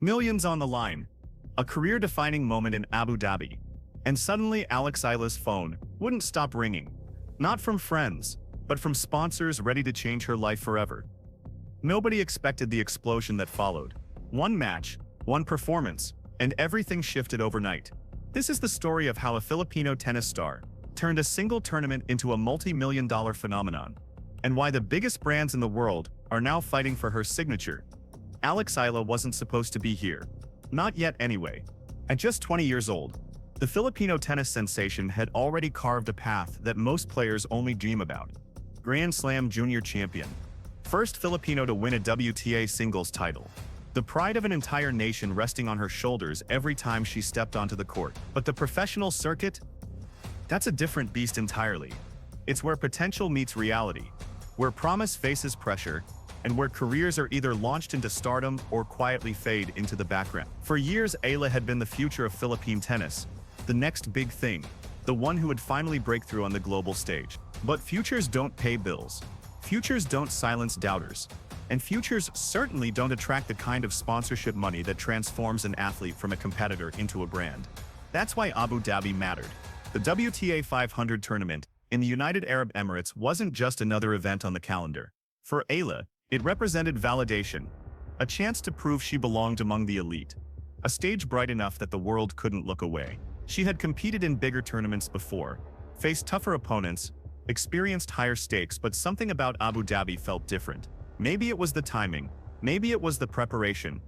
Millions on the line. A career-defining moment in Abu Dhabi. And suddenly Iala's phone wouldn't stop ringing. Not from friends, but from sponsors ready to change her life forever. Nobody expected the explosion that followed. One match, one performance, and everything shifted overnight. This is the story of how a Filipino tennis star turned a single tournament into a multi-million-dollar phenomenon, and why the biggest brands in the world are now fighting for her signature. Eala wasn't supposed to be here. Not yet anyway. At just 20 years old, the Filipino tennis sensation had already carved a path that most players only dream about. Grand Slam Junior Champion. First Filipino to win a WTA singles title. The pride of an entire nation resting on her shoulders every time she stepped onto the court. But the professional circuit? That's a different beast entirely. It's where potential meets reality, where promise faces pressure, and where careers are either launched into stardom or quietly fade into the background. For years, Eala had been the future of Philippine tennis, the next big thing, the one who would finally break through on the global stage. But futures don't pay bills. Futures don't silence doubters. And futures certainly don't attract the kind of sponsorship money that transforms an athlete from a competitor into a brand. That's why Abu Dhabi mattered. The WTA 500 tournament in the United Arab Emirates wasn't just another event on the calendar. For Eala, it represented validation, a chance to prove she belonged among the elite, a stage bright enough that the world couldn't look away. She had competed in bigger tournaments before, faced tougher opponents, experienced higher stakes, but something about Abu Dhabi felt different. Maybe it was the timing, maybe it was the preparation,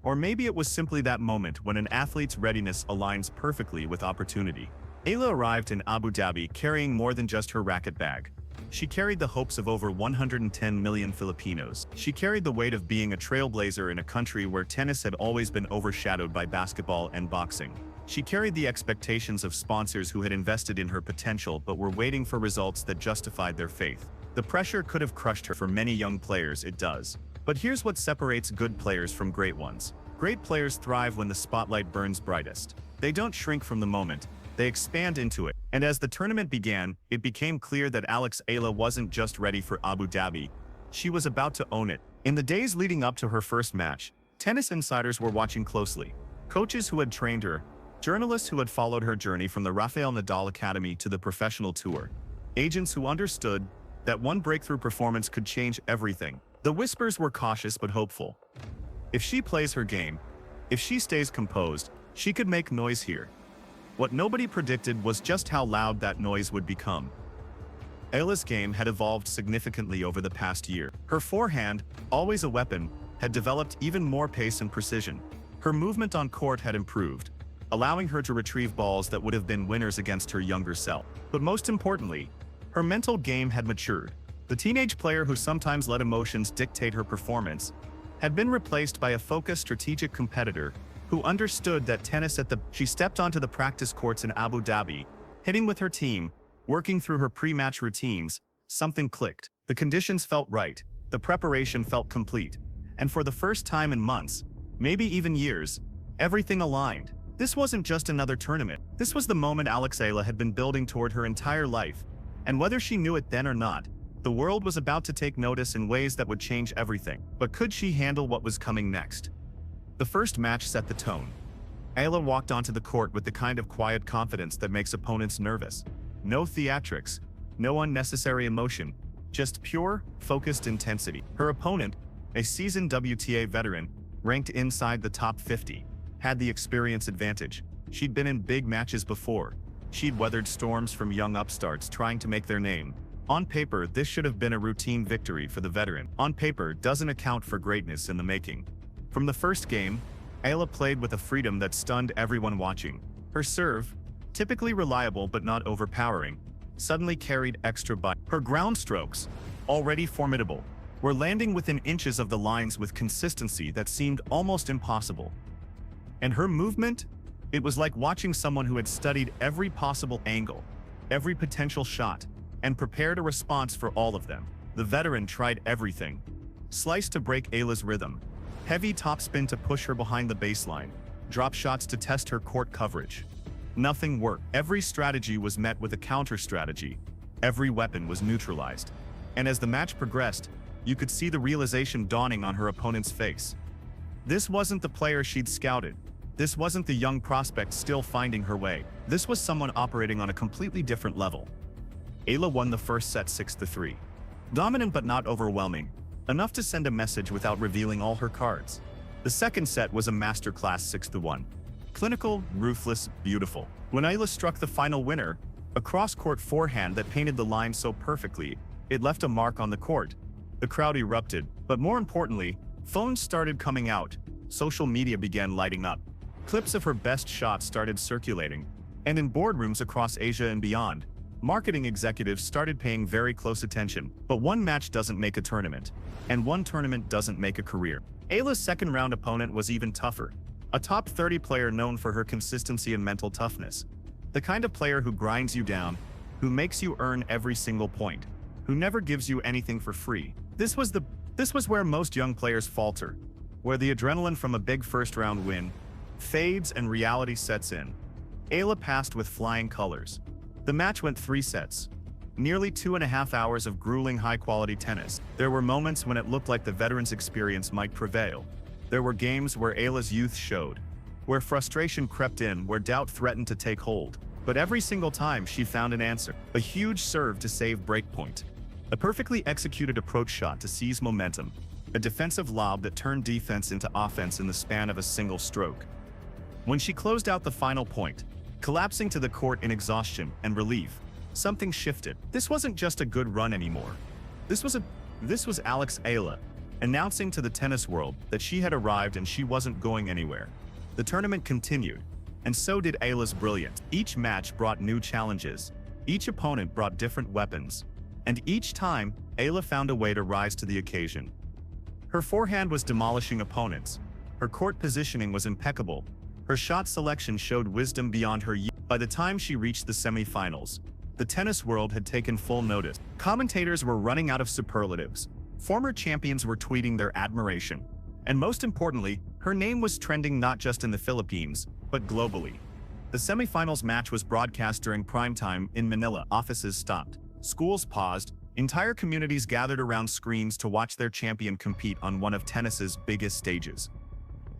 or maybe it was simply that moment when an athlete's readiness aligns perfectly with opportunity. Eala arrived in Abu Dhabi carrying more than just her racket bag. She carried the hopes of over 110 million Filipinos. She carried the weight of being a trailblazer in a country where tennis had always been overshadowed by basketball and boxing. She carried the expectations of sponsors who had invested in her potential but were waiting for results that justified their faith. The pressure could have crushed her. For many young players, it does. But here's what separates good players from great ones. Great players thrive when the spotlight burns brightest. They don't shrink from the moment. They expand into it. And as the tournament began, it became clear that Eala wasn't just ready for Abu Dhabi. She was about to own it. In the days leading up to her first match, tennis insiders were watching closely. Coaches who had trained her, journalists who had followed her journey from the Rafael Nadal Academy to the professional tour, agents who understood that one breakthrough performance could change everything. The whispers were cautious but hopeful. If she plays her game, if she stays composed, she could make noise here. What nobody predicted was just how loud that noise would become. Eala's game had evolved significantly over the past year. Her forehand, always a weapon, had developed even more pace and precision. Her movement on court had improved, allowing her to retrieve balls that would have been winners against her younger self. But most importantly, her mental game had matured. The teenage player who sometimes let emotions dictate her performance had been replaced by a focused, strategic competitor who understood that tennis She stepped onto the practice courts in Abu Dhabi, hitting with her team, working through her pre-match routines. Something clicked. The conditions felt right, the preparation felt complete, and for the first time in months, maybe even years, everything aligned. This wasn't just another tournament. This was the moment Eala had been building toward her entire life, and whether she knew it then or not, the world was about to take notice in ways that would change everything. But could she handle what was coming next? The first match set the tone. Eala walked onto the court with the kind of quiet confidence that makes opponents nervous. No theatrics, no unnecessary emotion, just pure, focused intensity. Her opponent, a seasoned WTA veteran, ranked inside the top 50, had the experience advantage. She'd been in big matches before. She'd weathered storms from young upstarts trying to make their name. On paper, this should have been a routine victory for the veteran. On paper doesn't account for greatness in the making. From the first game, Eala played with a freedom that stunned everyone watching. Her serve, typically reliable but not overpowering, suddenly carried extra bite. Her ground strokes, already formidable, were landing within inches of the lines with consistency that seemed almost impossible. And her movement? It was like watching someone who had studied every possible angle, every potential shot, and prepared a response for all of them. The veteran tried everything. Slice to break Eala's rhythm, heavy topspin to push her behind the baseline, drop shots to test her court coverage. Nothing worked. Every strategy was met with a counter-strategy. Every weapon was neutralized. And as the match progressed, you could see the realization dawning on her opponent's face. This wasn't the player she'd scouted. This wasn't the young prospect still finding her way. This was someone operating on a completely different level. Eala won the first set 6-3. Dominant but not overwhelming, enough to send a message without revealing all her cards. The second set was a masterclass 6-1. Clinical, ruthless, beautiful. When Eala struck the final winner, a cross-court forehand that painted the line so perfectly, it left a mark on the court. The crowd erupted, but more importantly, phones started coming out. Social media began lighting up. Clips of her best shots started circulating, and in boardrooms across Asia and beyond, marketing executives started paying very close attention. But one match doesn't make a tournament, and one tournament doesn't make a career. Eala's second-round opponent was even tougher. A top 30 player known for her consistency and mental toughness. The kind of player who grinds you down, who makes you earn every single point, who never gives you anything for free. This was where most young players falter, where the adrenaline from a big first-round win fades and reality sets in. Eala passed with flying colors. The match went 3 sets. Nearly 2.5 hours of grueling high-quality tennis. There were moments when it looked like the veteran's experience might prevail. There were games where Eala's youth showed, where frustration crept in, where doubt threatened to take hold. But every single time she found an answer. A huge serve to save breakpoint. A perfectly executed approach shot to seize momentum. A defensive lob that turned defense into offense in the span of a single stroke. When she closed out the final point, collapsing to the court in exhaustion and relief, something shifted. This wasn't just a good run anymore. This was Alex Eala, announcing to the tennis world that she had arrived and she wasn't going anywhere. The tournament continued, and so did Eala's brilliance. Each match brought new challenges. Each opponent brought different weapons. And each time, Eala found a way to rise to the occasion. Her forehand was demolishing opponents. Her court positioning was impeccable. Her shot selection showed wisdom beyond her years. By the time she reached the semi-finals, the tennis world had taken full notice. Commentators were running out of superlatives. Former champions were tweeting their admiration. And most importantly, her name was trending not just in the Philippines, but globally. The semi-finals match was broadcast during prime time in Manila. Offices stopped. Schools paused. Entire communities gathered around screens to watch their champion compete on one of tennis's biggest stages.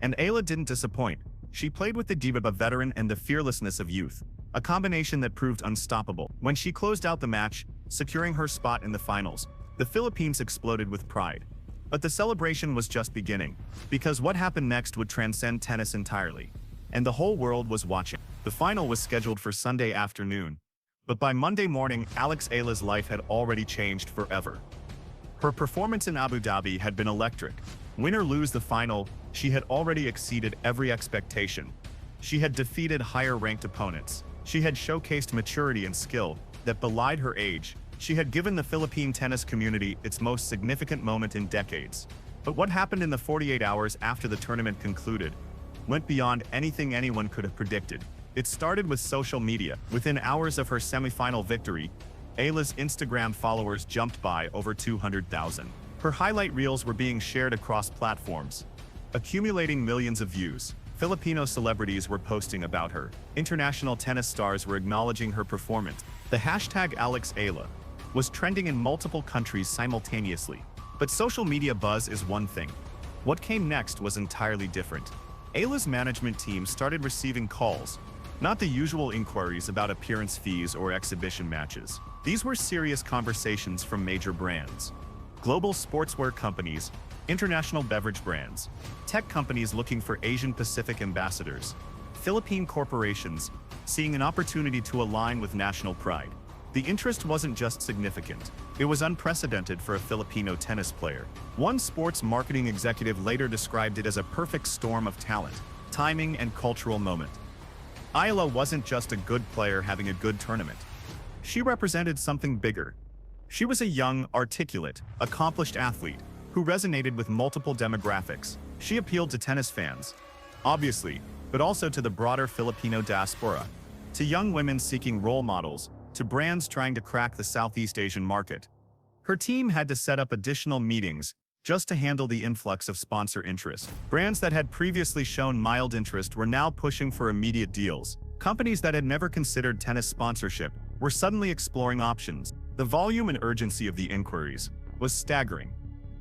And Eala didn't disappoint. She played with the diva of a veteran and the fearlessness of youth, a combination that proved unstoppable. When she closed out the match, securing her spot in the finals, the Philippines exploded with pride. But the celebration was just beginning, because what happened next would transcend tennis entirely. And the whole world was watching. The final was scheduled for Sunday afternoon, but by Monday morning, Alex Eala's life had already changed forever. Her performance in Abu Dhabi had been electric. Win or lose the final, she had already exceeded every expectation. She had defeated higher-ranked opponents. She had showcased maturity and skill that belied her age. She had given the Philippine tennis community its most significant moment in decades. But what happened in the 48 hours after the tournament concluded went beyond anything anyone could have predicted. It started with social media. Within hours of her semi-final victory, Eala's Instagram followers jumped by over 200,000. Her highlight reels were being shared across platforms, accumulating millions of views. Filipino celebrities were posting about her. International tennis stars were acknowledging her performance. The hashtag #AlexEala was trending in multiple countries simultaneously. But social media buzz is one thing. What came next was entirely different. Eala's management team started receiving calls, not the usual inquiries about appearance fees or exhibition matches. These were serious conversations from major brands. Global sportswear companies, international beverage brands, tech companies looking for Asian Pacific ambassadors, Philippine corporations seeing an opportunity to align with national pride. The interest wasn't just significant, it was unprecedented for a Filipino tennis player. One sports marketing executive later described it as a perfect storm of talent, timing, and cultural moment. Eala wasn't just a good player having a good tournament. She represented something bigger. She was a young, articulate, accomplished athlete who resonated with multiple demographics. She appealed to tennis fans, obviously, but also to the broader Filipino diaspora, to young women seeking role models, to brands trying to crack the Southeast Asian market. Her team had to set up additional meetings just to handle the influx of sponsor interest. Brands that had previously shown mild interest were now pushing for immediate deals. Companies that had never considered tennis sponsorship were suddenly exploring options. The volume and urgency of the inquiries was staggering.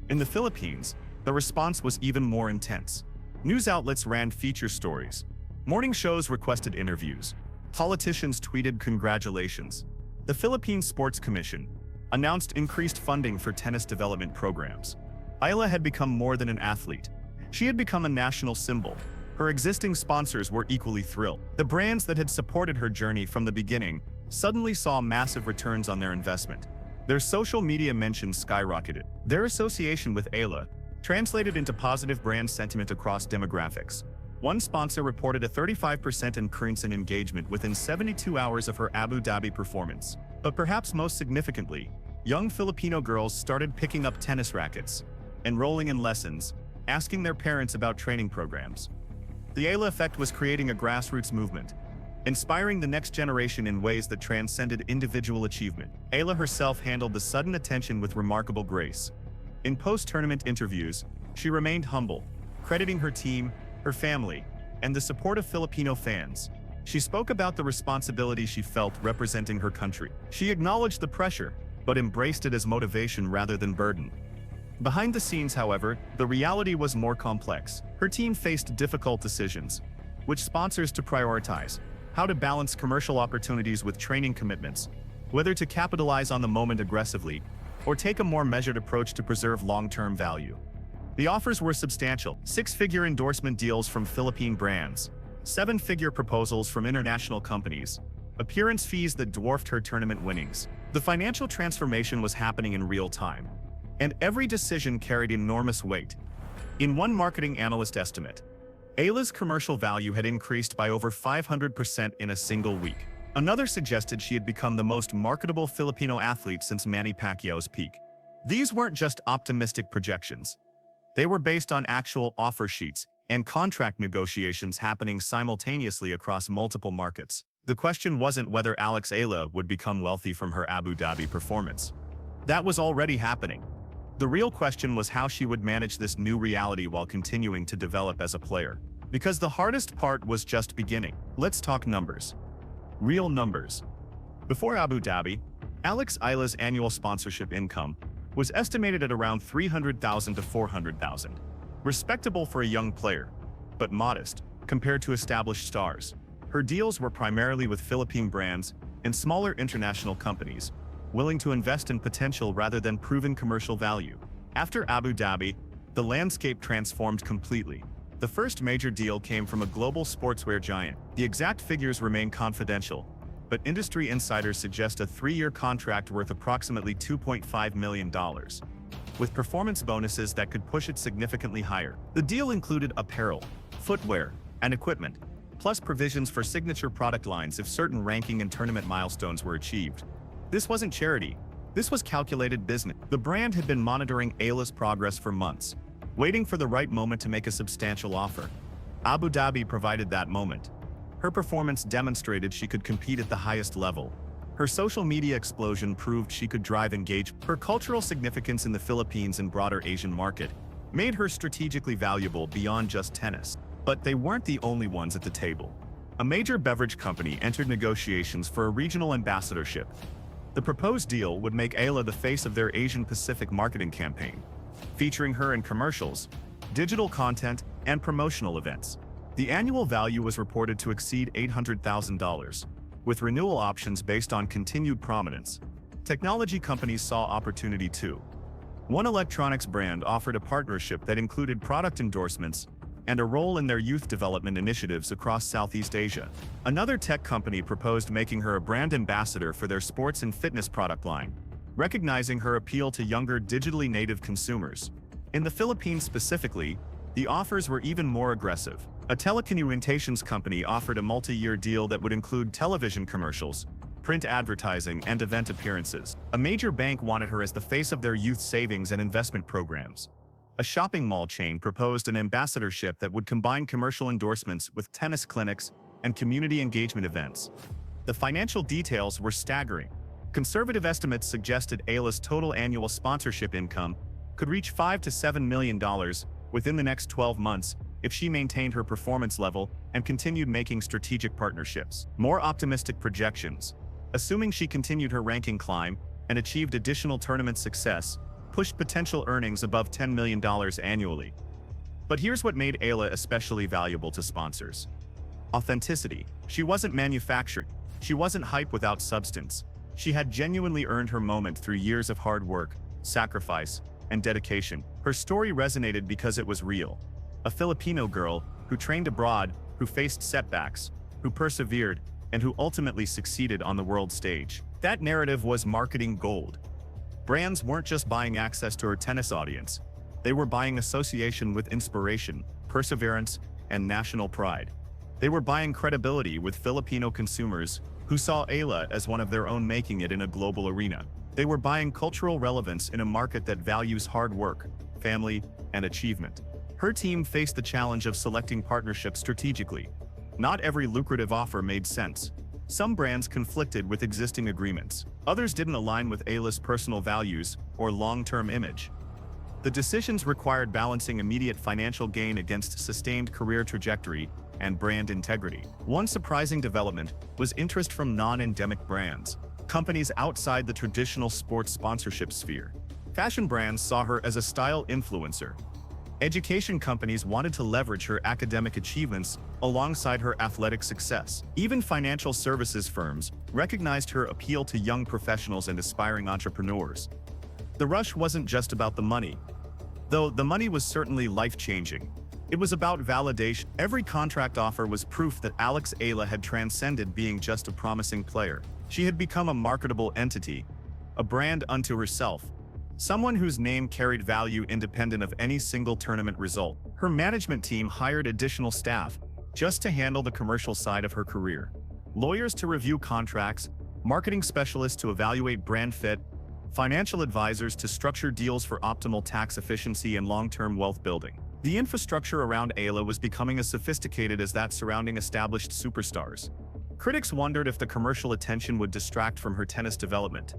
In the Philippines, the response was even more intense. News outlets ran feature stories. Morning shows requested interviews. Politicians tweeted congratulations. The Philippine Sports Commission announced increased funding for tennis development programs. Eala had become more than an athlete. She had become a national symbol. Her existing sponsors were equally thrilled. The brands that had supported her journey from the beginning suddenly saw massive returns on their investment. Their social media mentions skyrocketed. Their association with Eala translated into positive brand sentiment across demographics. One sponsor reported a 35% increase in engagement within 72 hours of her Abu Dhabi performance. But perhaps most significantly, young Filipino girls started picking up tennis rackets, enrolling in lessons, asking their parents about training programs. The Eala effect was creating a grassroots movement, inspiring the next generation in ways that transcended individual achievement. Eala herself handled the sudden attention with remarkable grace. In post-tournament interviews, she remained humble, crediting her team, her family, and the support of Filipino fans. She spoke about the responsibility she felt representing her country. She acknowledged the pressure, but embraced it as motivation rather than burden. Behind the scenes, however, the reality was more complex. Her team faced difficult decisions: which sponsors to prioritize, how to balance commercial opportunities with training commitments, whether to capitalize on the moment aggressively, or take a more measured approach to preserve long-term value. The offers were substantial: six-figure endorsement deals from Philippine brands, seven-figure proposals from international companies, appearance fees that dwarfed her tournament winnings. The financial transformation was happening in real time, and every decision carried enormous weight. In one marketing analyst estimate, Eala's commercial value had increased by over 500% in a single week. Another suggested she had become the most marketable Filipino athlete since Manny Pacquiao's peak. These weren't just optimistic projections. They were based on actual offer sheets and contract negotiations happening simultaneously across multiple markets. The question wasn't whether Eala would become wealthy from her Abu Dhabi performance. That was already happening. The real question was how she would manage this new reality while continuing to develop as a player. Because the hardest part was just beginning. Let's talk numbers. Real numbers. Before Abu Dhabi, Eala's annual sponsorship income was estimated at around $300,000 to $400,000. Respectable for a young player, but modest compared to established stars. Her deals were primarily with Philippine brands and smaller international companies, willing to invest in potential rather than proven commercial value. After Abu Dhabi, the landscape transformed completely. The first major deal came from a global sportswear giant. The exact figures remain confidential, but industry insiders suggest a 3-year contract worth approximately $2.5 million, with performance bonuses that could push it significantly higher. The deal included apparel, footwear, and equipment, plus provisions for signature product lines if certain ranking and tournament milestones were achieved. This wasn't charity. This was calculated business. The brand had been monitoring Eala's progress for months, waiting for the right moment to make a substantial offer. Abu Dhabi provided that moment. Her performance demonstrated she could compete at the highest level. Her social media explosion proved she could drive engagement. Her cultural significance in the Philippines and broader Asian market made her strategically valuable beyond just tennis. But they weren't the only ones at the table. A major beverage company entered negotiations for a regional ambassadorship. The proposed deal would make Eala the face of their Asian Pacific marketing campaign, featuring her in commercials, digital content, and promotional events. The annual value was reported to exceed $800,000, with renewal options based on continued prominence. Technology companies saw opportunity too. One electronics brand offered a partnership that included product endorsements and a role in their youth development initiatives across Southeast Asia. Another tech company proposed making her a brand ambassador for their sports and fitness product line, recognizing her appeal to younger digitally native consumers. In the Philippines specifically, the offers were even more aggressive. A telecommunications company offered a multi-year deal that would include television commercials, print advertising, and event appearances. A major bank wanted her as the face of their youth savings and investment programs. A shopping mall chain proposed an ambassadorship that would combine commercial endorsements with tennis clinics and community engagement events. The financial details were staggering. Conservative estimates suggested Eala's total annual sponsorship income could reach $5 to $7 million within the next 12 months if she maintained her performance level and continued making strategic partnerships. More optimistic projections, assuming she continued her ranking climb and achieved additional tournament success, pushed potential earnings above $10 million annually. But here's what made Eala especially valuable to sponsors. Authenticity. She wasn't manufactured. She wasn't hype without substance. She had genuinely earned her moment through years of hard work, sacrifice, and dedication. Her story resonated because it was real. A Filipino girl who trained abroad, who faced setbacks, who persevered, and who ultimately succeeded on the world stage. That narrative was marketing gold. Brands weren't just buying access to her tennis audience. They were buying association with inspiration, perseverance, and national pride. They were buying credibility with Filipino consumers who saw Eala as one of their own, making it in a global arena. They were buying cultural relevance in a market that values hard work, family, and achievement. Her team faced the challenge of selecting partnerships strategically. Not every lucrative offer made sense. Some brands conflicted with existing agreements. Others didn't align with Eala's personal values or long-term image. The decisions required balancing immediate financial gain against sustained career trajectory and brand integrity. One surprising development was interest from non-endemic brands, companies outside the traditional sports sponsorship sphere. Fashion brands saw her as a style influencer. Education companies wanted to leverage her academic achievements alongside her athletic success. Even financial services firms recognized her appeal to young professionals and aspiring entrepreneurs. The rush wasn't just about the money, though the money was certainly life-changing. It was about validation. Every contract offer was proof that Eala had transcended being just a promising player. She had become a marketable entity, a brand unto herself, someone whose name carried value independent of any single tournament result. Her management team hired additional staff just to handle the commercial side of her career. Lawyers to review contracts, marketing specialists to evaluate brand fit, financial advisors to structure deals for optimal tax efficiency and long-term wealth building. The infrastructure around Eala was becoming as sophisticated as that surrounding established superstars. Critics wondered if the commercial attention would distract from her tennis development.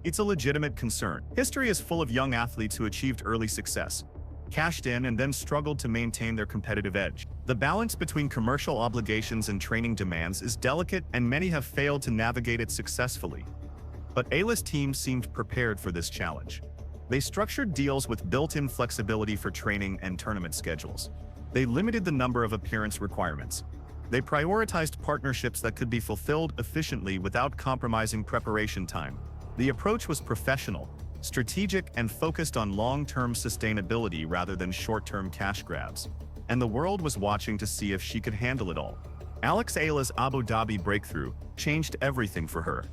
It's a legitimate concern. History is full of young athletes who achieved early success, cashed in, and then struggled to maintain their competitive edge. The balance between commercial obligations and training demands is delicate, and many have failed to navigate it successfully. But Eala's team seemed prepared for this challenge. They structured deals with built-in flexibility for training and tournament schedules. They limited the number of appearance requirements. They prioritized partnerships that could be fulfilled efficiently without compromising preparation time. The approach was professional, strategic, and focused on long-term sustainability rather than short-term cash grabs. And the world was watching to see if she could handle it all. Eala's Abu Dhabi breakthrough changed everything for her,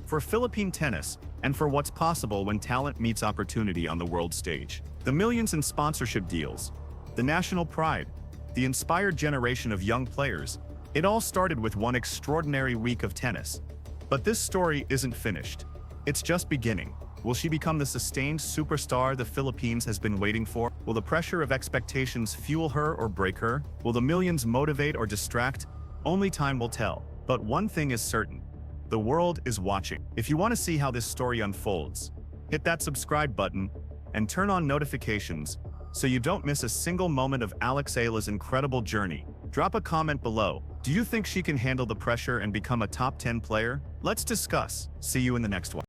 for Philippine tennis, and for what's possible when talent meets opportunity on the world stage. The millions in sponsorship deals, the national pride, the inspired generation of young players, it all started with one extraordinary week of tennis. But this story isn't finished. It's just beginning. Will she become the sustained superstar the Philippines has been waiting for? Will the pressure of expectations fuel her or break her? Will the millions motivate or distract? Only time will tell. But one thing is certain. The world is watching. If you want to see how this story unfolds, hit that subscribe button and turn on notifications so you don't miss a single moment of Eala's incredible journey. Drop a comment below. Do you think she can handle the pressure and become a top 10 player? Let's discuss. See you in the next one.